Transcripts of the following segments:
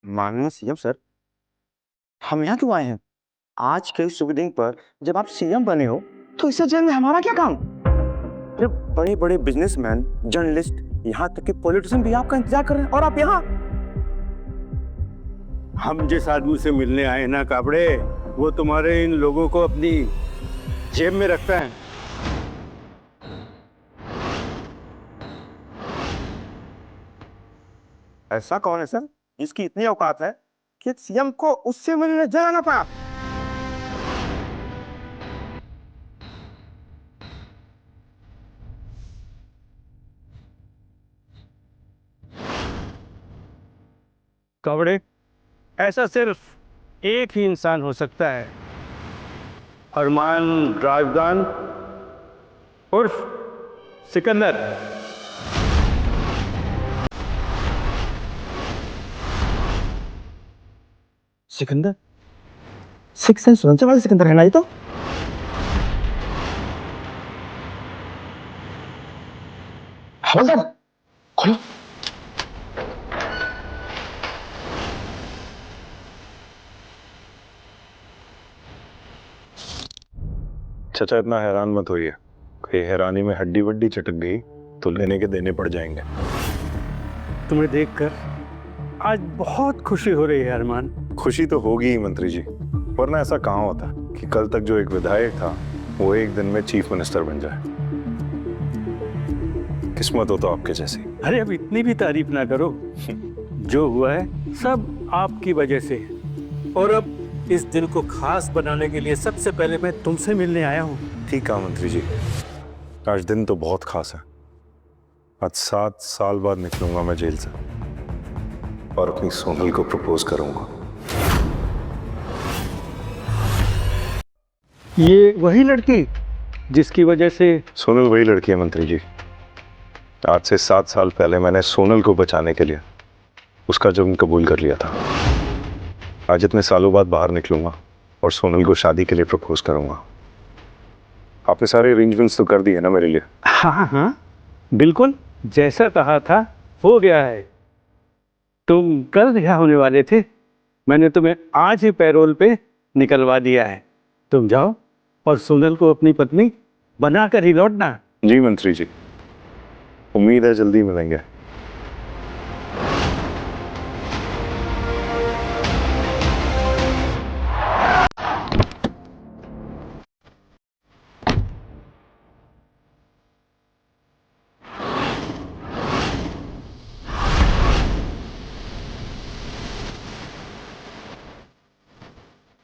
माननीय CM sir, हम यहाँ क्यों आए हैं? आज के शुभ दिन पर जब आप सीएम बने हो, तो इससे जेल में हमारा क्या काम? जब बड़े-बड़े बिजनेसमैन, जर्नलिस्ट, यहाँ तक कि पॉलिटिशियन भी आपका इंतजार कर रहे हैं और आप यहाँ? हम जिस आदमी से मिलने आए ना काबड़े, वो तुम्हारे इन लोगों को अपनी जेब में रखता है। ऐसा कौन है सर, जिसकी इतनी औकात है कि सीएम को उससे मिलने जाना पड़ा? काबड़े, ऐसा सिर्फ एक ही इंसान हो सकता है। अरमान राजदान उर्फ सिकंदर। सिकंदर? सिक्स सेंस सुनने वाले सिकंदर है ना ये तो? हवलदार, खोलो। चाचा इतना हैरान मत होइए, कहीं हैरानी में हड्डी वड्डी चटक गई तो लेने के देने पड़ जाएंगे। तुम्हें देखकर आज बहुत खुशी हो रही है अरमान। खुशी तो होगी ही मंत्री जी, वरना ऐसा कहाँ होता कि कल तक जो एक विधायक था वो एक दिन में चीफ मिनिस्टर बन जाए। किस्मत हो तो आपके जैसी। अरे अब इतनी भी तारीफ ना करो। जो हुआ है सब आपकी वजह से। और अब इस दिन को खास बनाने के लिए सबसे पहले मैं तुमसे मिलने आया हूँ। ठीक है मंत्री जी, आज दिन तो बहुत खास है। आज 7 साल बाद निकलूंगा मैं जेल से और अपनी सोनल को प्रपोज करूंगा। ये वही लड़की जिसकी वजह से सोनल वही लड़की है मंत्री जी। आज से 7 साल पहले मैंने सोनल को बचाने के लिए उसका जुर्म कबूल कर लिया था। आज इतने सालों बाद बाहर निकलूंगा और सोनल को शादी के लिए प्रपोज करूंगा। आपने सारे अरेंजमेंट्स तो कर दिए ना मेरे लिए? हाँ हाँ बिल्कुल, जैसा कहा था हो गया है। तुम कल रिहा होने वाले थे, मैंने तुम्हें आज ही पैरोल पे निकलवा दिया है। तुम जाओ और सोनल को अपनी पत्नी बनाकर ही लौटना। जी मंत्री जी, उम्मीद है जल्दी मिलेंगे।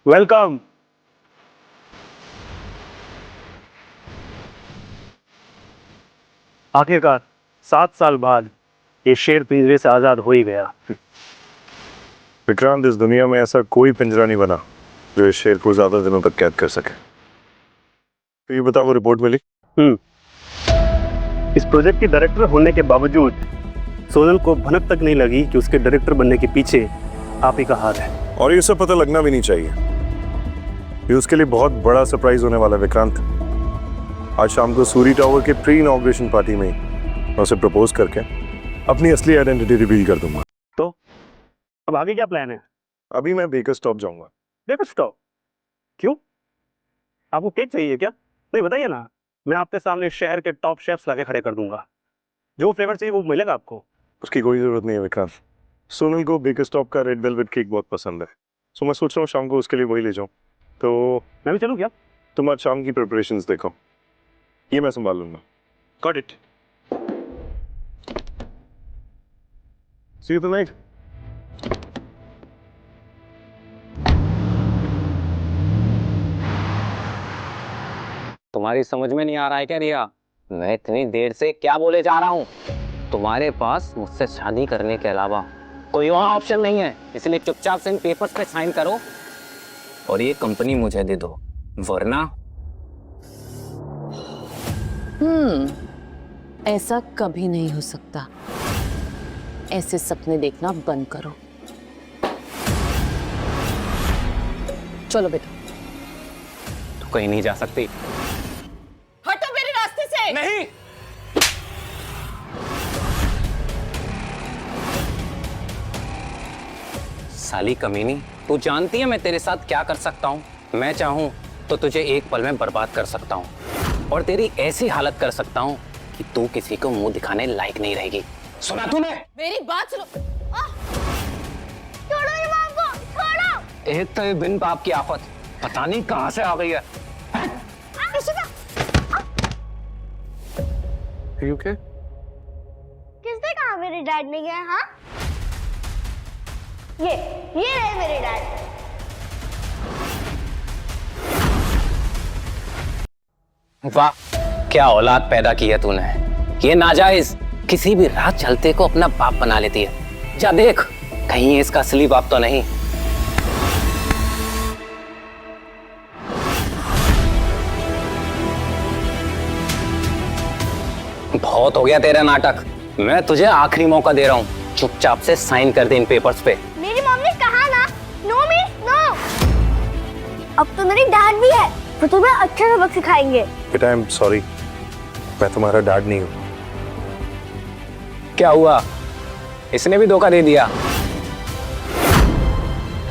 वेलकम। आखिरकार 7 साल बाद ये शेर पिंजरे से आजाद हो ही गया। विक्रांत, इस दुनिया में ऐसा कोई पिंजरा नहीं बना जो इस शेर को ज्यादा दिनों तक कैद कर सके। तो ये बताओ, वो रिपोर्ट मिली? इस प्रोजेक्ट के डायरेक्टर होने के बावजूद सोनल को भनक तक नहीं लगी कि उसके डायरेक्टर बनने के पीछे आप ही का हाथ है। और ये सब पता लगना भी नहीं चाहिए। ये उसके लिए बहुत बड़ा सरप्राइज होने वाला है विक्रांत। आज शाम को सूरी टावर के प्री इनॉग्रेशन पार्टी में मैं उसे प्रपोज करके अपनी असली आइडेंटिटी रिवील कर दूंगा। तो अब आगे क्या प्लान है? अभी मैं बेकर स्टॉप जाऊंगा। Baker stop? क्यों? आपको केक चाहिए क्या? नहीं बताइए ना, मैं आपके सामने शहर के टॉप शेफ्स लाके खड़े कर दूंगा। जो फ्लेवर चाहिए वो मिलेगा आपको। उसकी कोई जरूरत नहीं है विक्रांत। सोनल को बेकर स्टॉप का रेड वेलवेट केक बहुत पसंद है, सो मैं सोच रहा हूँ शाम को उसके लिए वही ले जाऊँ। तो मैं भी चलूँ क्या? तुम आज शाम की प्रिपरेशंस देखो, ये मैं संभाल लूंगा। Got it. See you tonight. तुम्हारी समझ में नहीं आ रहा है क्या रिया? मैं इतनी देर से क्या बोले जा रहा हूँ? तुम्हारे पास मुझसे शादी करने के अलावा कोई और ऑप्शन नहीं है, इसलिए चुपचाप से इन पेपर्स पे साइन करो और ये कंपनी मुझे दे दो, वरना ऐसा कभी नहीं हो सकता। ऐसे सपने देखना बंद करो। चलो बेटा। तू कहीं नहीं जा सकती। हटो मेरे रास्ते से। नहीं। साली कमीनी, तू जानती है मैं तेरे साथ क्या कर सकता हूँ? मैं चाहूँ तो तुझे एक पल में बर्बाद कर सकता हूँ और तेरी ऐसी हालत कर सकता हूँ कि तू किसी को मुंह दिखाने लायक नहीं रहेगी। सुना तूने? मेरी बात सुनो। छोड़ो ये माँ को, छोड़ो। एक तो ये बिन बाप की आफत पता नहीं कहाँ से आ गई है। okay? किसने कहा मेरे डैड ने गया? हाँ, ये रहे मेरे डैड। वाह, क्या औलाद पैदा की है तूने। ये नाजायज किसी भी राह चलते को अपना बाप बना लेती है। जा देख, कहीं ये इसका असली बाप तो नहीं। बहुत हो गया तेरा नाटक। मैं तुझे आखिरी मौका दे रहा हूँ, चुपचाप से साइन कर दे इन पेपर्स पे। मेरी मम्मी ने कहा ना, नो मीन्स नो। अब तो मेरी डैड भी है, वो तुम्हें अच्छा सबक सिखाएंगे। बेटा, आई एम सॉरी, मैं तुम्हारा डैड नहीं हूँ। क्या हुआ? इसने भी धोखा दे दिया।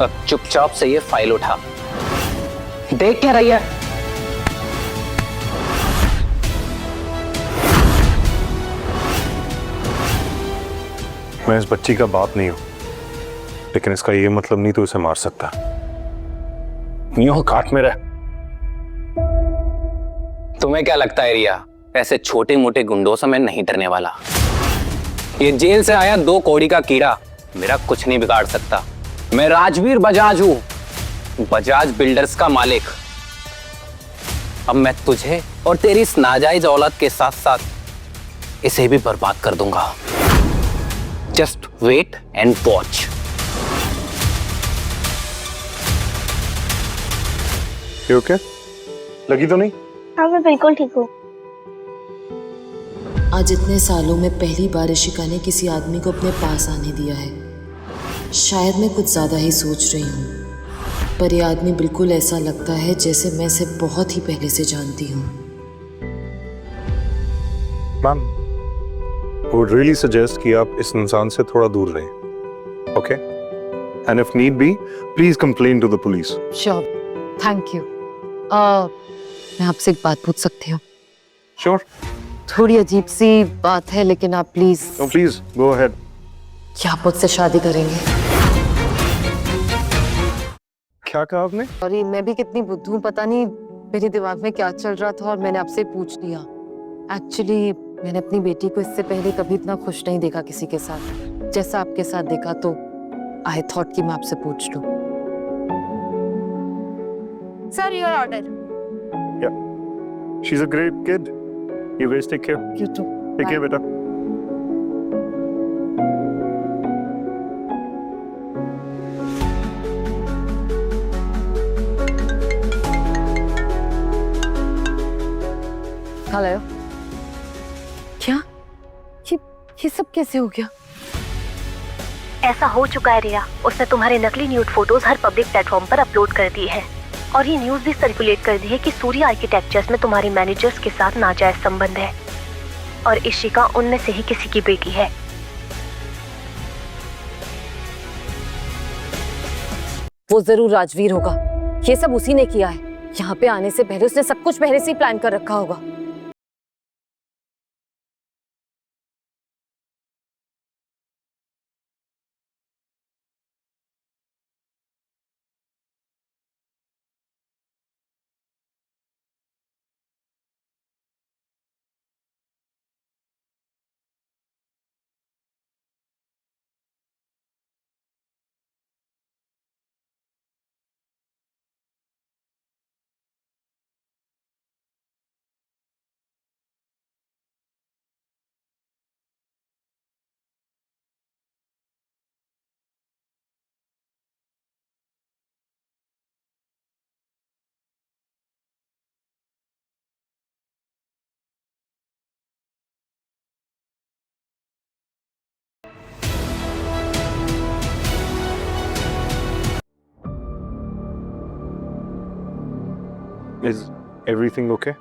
अब चुपचाप से ये फाइल उठा। देख क्या रही है? मैं इस बच्ची का बाप नहीं हूँ, लेकिन इसका ये मतलब नहीं तो इसे मार सकता। यूं काट में रह। तुम्हें क्या लगता है रिया, ऐसे छोटे मोटे गुंडों से मैं नहीं डरने वाला। ये जेल से आया 2 कौड़ी का कीड़ा मेरा कुछ नहीं बिगाड़ सकता। मैं राजवीर बजाज हूं, बजाज बिल्डर्स का मालिक। अब मैं तुझे और तेरी इस नाजायज औलाद के साथ साथ इसे भी बर्बाद कर दूंगा। Just wait and watch. Okay? लगी तो नहीं? हाँ, मैं बिल्कुल ठीक हूँ। आज इतने सालों में पहली बार इशिका ने किसी आदमी को अपने पास आने दिया है। शायद मैं कुछ ज्यादा ही सोच रही हूँ, पर यह आदमी बिल्कुल ऐसा लगता है जैसे मैं इसे बहुत ही पहले से जानती हूँ। मैम, वुड रियली सजेस्ट कि आप इस इंसान से थोड़ा दूर रहें, okay? And if need be, please complain to the police. Sure, thank you. मैं आपसे एक बात पूछ सकती हूँ? श्योर। थोड़ी अजीब सी बात है, लेकिन आप please. No please, go ahead. क्या आप मुझसे शादी करेंगे? क्या कहा आपने? सॉरी, मैं भी कितनी बुद्धू हूँ, पता नहीं मेरे दिमाग में क्या चल रहा था और मैंने आपसे पूछ लिया। एक्चुअली मैंने अपनी बेटी को इससे पहले कभी इतना खुश नहीं देखा किसी के साथ जैसा आपके साथ देखा, तो आई थॉट कि मैं आपसे पूछ लूं। Sir, your order. She's a great kid. You guys take care. You too. Take care, beta. Hello. क्या? ये सब कैसे हो गया? ऐसा हो चुका है रिया, उसने तुम्हारे नकली न्यूड फोटोज हर पब्लिक प्लेटफॉर्म पर अपलोड कर दिए हैं और ये न्यूज भी सर्कुलेट कर दी है कि सूर्य आर्किटेक्चर्स में तुम्हारे मैनेजर्स के साथ नाजायज संबंध है और इशिका उनमें से ही किसी की बेटी है। वो जरूर राजवीर होगा। ये सब उसी ने किया है। यहाँ पे आने से पहले उसने सब कुछ पहले से ही प्लान कर रखा होगा। Is everything okay?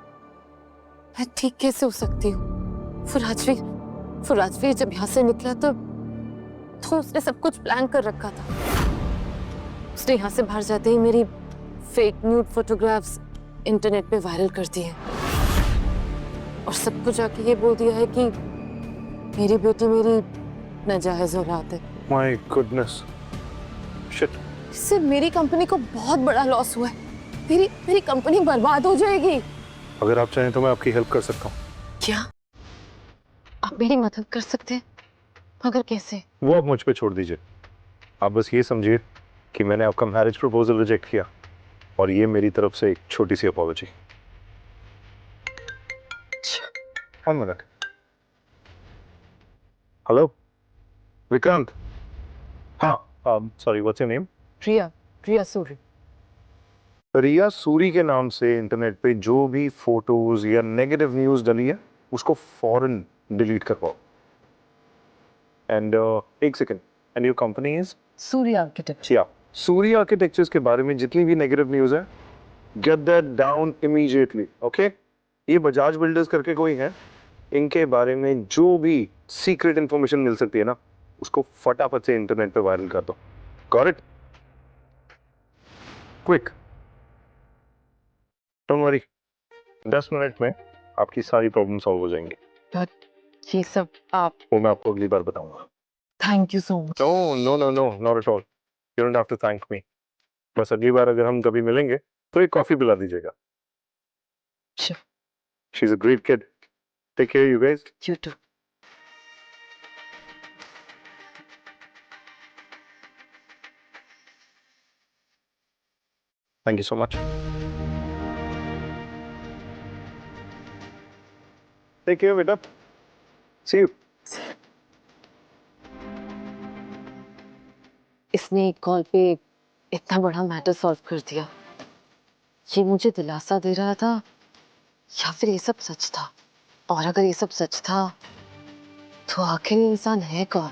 मैं ठीक कैसे हो सकती हूँ? फुराजवीर जब यहाँ से निकला तो उसने सब कुछ प्लान कर रखा था। उसने यहाँ से बाहर जाते ही मेरी फेक न्यूड फोटोग्राफ्स इंटरनेट पे वायरल कर दी है और सबको जाके ये बोल दिया है कि मेरी बेटी मेरी नाजायज औलाद है। My goodness, shit. इससे मेरी कंपनी को बहुत बड़ा लॉस हुआ है। मेरी कंपनी बर्बाद हो जाएगी। अगर आप चाहें तो मैं आपकी हेल्प कर सकता हूँ। क्या आप मेरी मदद कर सकते हैं? मगर कैसे? वो आप मुझ पे छोड़ दीजिए। आप बस ये समझिए कि मैंने आपका मैरिज प्रपोजल रिजेक्ट किया और ये मेरी तरफ से एक छोटी सी apology. One minute. Hello Vikrant. हाँ, sorry, what's your name? Priya Suri. Riya Suri के नाम से इंटरनेट पे जो भी फोटोज या नेगेटिव न्यूज डली है उसको फौरन डिलीट करवाओ। एंड एक second, and your company is? Surya architect. या सूर्य आर्किटेक्चर्स के बारे में जितनी भी नेगेटिव न्यूज है, get that down immediately, okay? ये बजाज बिल्डर्स करके कोई है, इनके बारे में जो भी सीक्रेट इंफॉर्मेशन मिल सकती है ना, उसको फटाफट से इंटरनेट पे वायरल कर दो। Got it? Quick, don't worry, 10 minute में आपकी सारी प्रॉब्लम सॉल्व हो जाएंगी। ये सब आप? वो मैं आपको अगली बार बताऊंगा। Thank you so much. No, not at all. You don't have to thank me. बस अगली बार अगर हम कभी मिलेंगे तो एक कॉफी पिला दीजिएगा। Sure. She's a great kid. Take care, you guys. You too. Thank you so much. Take care, beta. See you. इसने एक कॉल पे इतना बड़ा मैटर सॉल्व कर दिया। ये मुझे दिलासा दे रहा था या फिर ये सब सच था? और अगर ये सब सच था तो आखिर ये इंसान है कौन?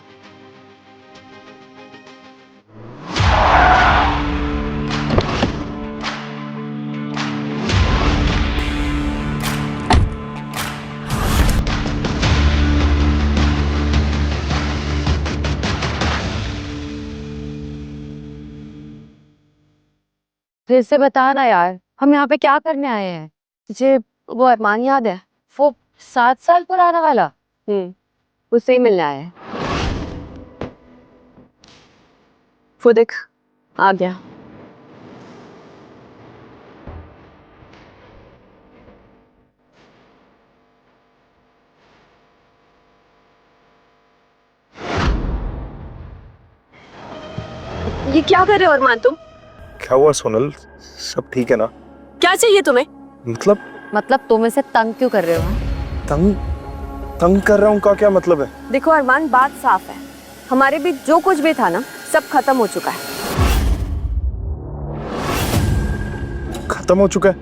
फिर से बता ना यार, हम यहाँ पे क्या करने आए हैं? तुझे वो अरमान याद है, वो 7 साल पुराना वाला? उससे ही मिलने आए हैं। वो देख, आ गया। ये क्या कर रहे हो अरमान तुम? क्या हुआ सोनल? सब ठीक है ना? क्या चाहिए तुम्हें? मतलब तुम इसे तंग क्यों कर रहे हो? तंग कर रहा हूँ का क्या मतलब है? देखो अरमान, बात साफ है, हमारे बीच जो कुछ भी था ना, सब खत्म हो चुका है। खत्म हो चुका है?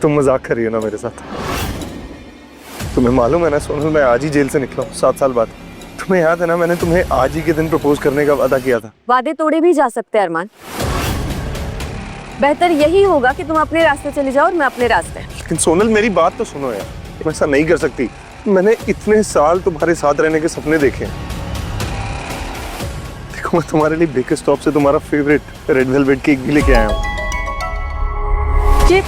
तुम मजाक कर रही हो ना मेरे साथ? तुम्हें मालूम है ना सोनल, मैं आज ही जेल से निकला हूँ 7 साल बाद। तुम्हें याद है ना, मैंने तुम्हें आज ही के दिन प्रपोज करने का वादा किया था। वादे तोड़े भी जा सकते हैं अरमान। बेहतर यही होगा कि तुम अपने रास्ते चले जाओ और मैं अपने रास्ते। लेकिन सोनल मेरी बात तो सुनो यार, तुम ऐसा नहीं कर सकती। मैंने इतने साल तुम्हारे साथ रहने के सपने देखे हैं। देखो, मैं तुम्हारे लिए बेकर स्टॉप से तुम्हारा फेवरेट रेड वेलवेट केक भी लेके आया हूँ। ये